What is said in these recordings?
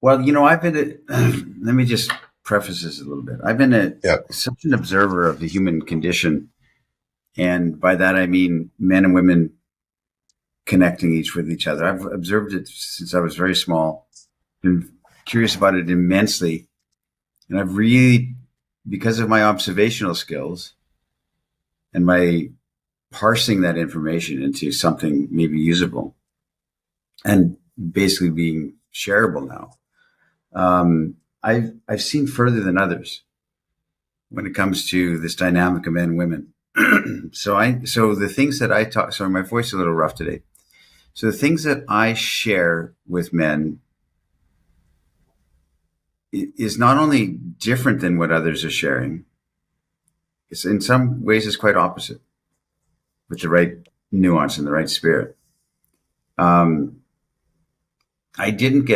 Well, I've been let me just preface this a little bit. I've been Yeah. such an observer of the human condition. And by that, I mean men and women connecting each with each other. I've observed it since I was very small, been curious about it immensely. And I've really, because of my observational skills and my parsing that information into something maybe usable and basically being shareable now, I've seen further than others when it comes to this dynamic of men and women. So the things that I talk, sorry, my voice is a little rough today. So the things that I share with men is not only different than what others are sharing, it's in some ways it's quite opposite with the right nuance and the right spirit. Um, I didn't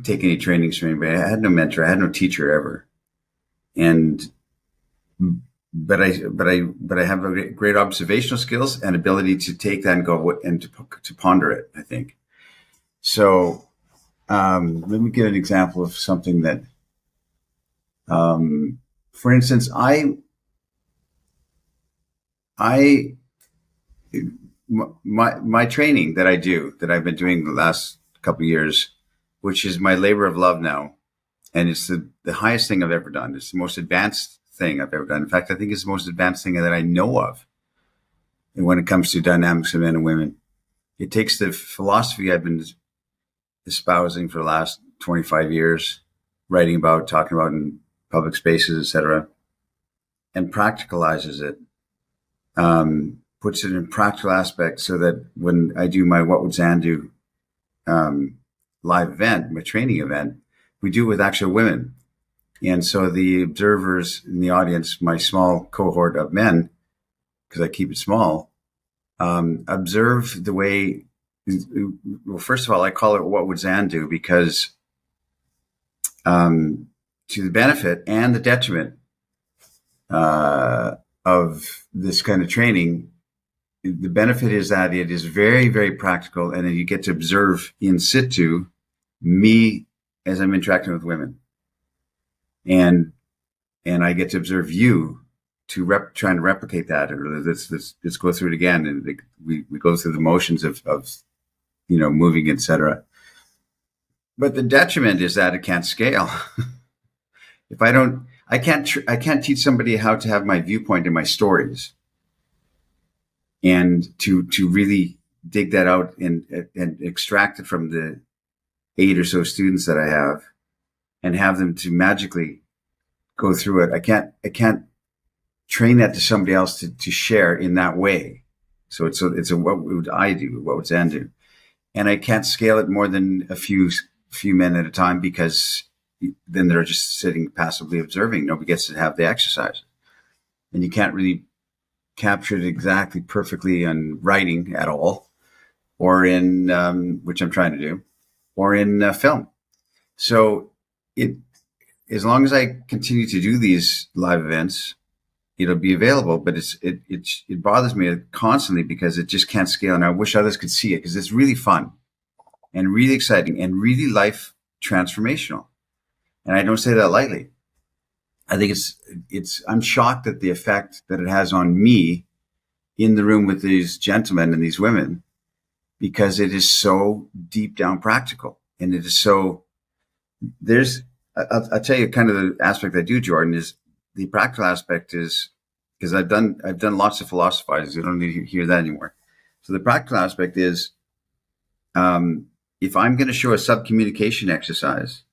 take any trainings from anybody. I had no mentor. I had no teacher ever. And, but I have a great observational skills and ability to take that and go and to ponder it, I think. So, let me give an example of something that, for instance, I, my training that I do, that I've been doing the last couple of years, which is my labor of love now. And it's the highest thing I've ever done. It's the most advanced thing I've ever done. In fact, I think it's the most advanced thing that I know of. And when it comes to dynamics of men and women, it takes the philosophy I've been espousing for the last 25 years, writing about, talking about in public spaces, etc., and practicalizes it, puts it in practical aspects so that when I do my What Would Zan Do live event, my training event, we do it with actual women. And so the observers in the audience, my small cohort of men, because I keep it small, observe the way. Well, first of all, I call it "What Would Zan Do" because to the benefit and the detriment of this kind of training, the benefit is that it is very, very practical, and then you get to observe in situ me as I'm interacting with women, and I get to observe you to trying to replicate that, or let's go through it again, and we go through the motions of moving, etc. But the detriment is that it can't scale. If I don't, I can't teach somebody how to have my viewpoint in my stories, and to really dig that out and extract it from the 8 or so students that I have them to magically go through it. I can't train that to somebody else to share in that way. So it's a what would I do? What would Zan do? And I can't scale it more than a few men at a time, because then they're just sitting passively observing. Nobody gets to have the exercise, and you can't really capture it exactly perfectly in writing at all, or in which I'm trying to do, or in film. So it, as long as I continue to do these live events, it'll be available. But it bothers me constantly because it just can't scale, and I wish others could see it, because it's really fun and really exciting and really life transformational. And I don't say that lightly. I think I'm shocked at the effect that it has on me in the room with these gentlemen and these women, because it is so deep down practical, and it is so, I'll tell you kind of the aspect I do, Jordan, is the practical aspect is, because I've done lots of philosophizing. You don't need to hear that anymore. So the practical aspect is, if I'm going to show a sub-communication exercise,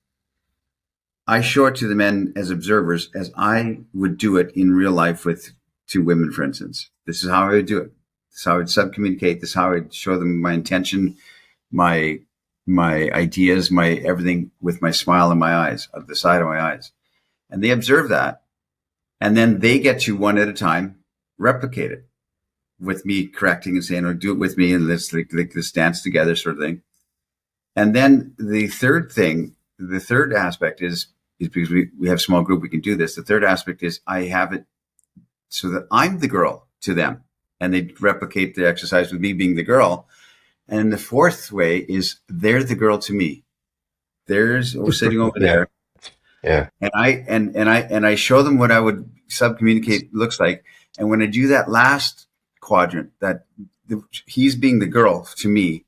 I show it to the men as observers as I would do it in real life with 2 women, for instance. This is how I would do it. This is how I would sub-communicate. This is how I would show them my intention, my ideas, my everything, with my smile in my eyes, of the side of my eyes. And they observe that. And then they get to, one at a time, replicate it with me correcting and saying, "Oh, do it with me, and let's dance together," sort of thing. And then the third aspect is because we have a small group, we can do this. The third aspect is I have it so that I'm the girl to them, and they replicate the exercise with me being the girl. And the fourth way is they're the girl to me. theirs or sitting over Yeah. there. Yeah. And I show them what I would sub-communicate looks like. And when I do that last quadrant, he's being the girl to me,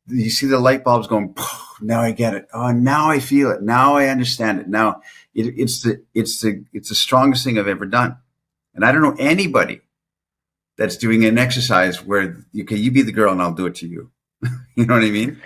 you see the light bulbs going, now I get it. Oh, now I feel it. Now I understand it. Now it's the strongest thing I've ever done. And I don't know anybody that's doing an exercise where, okay, you be the girl and I'll do it to you. You know what I mean?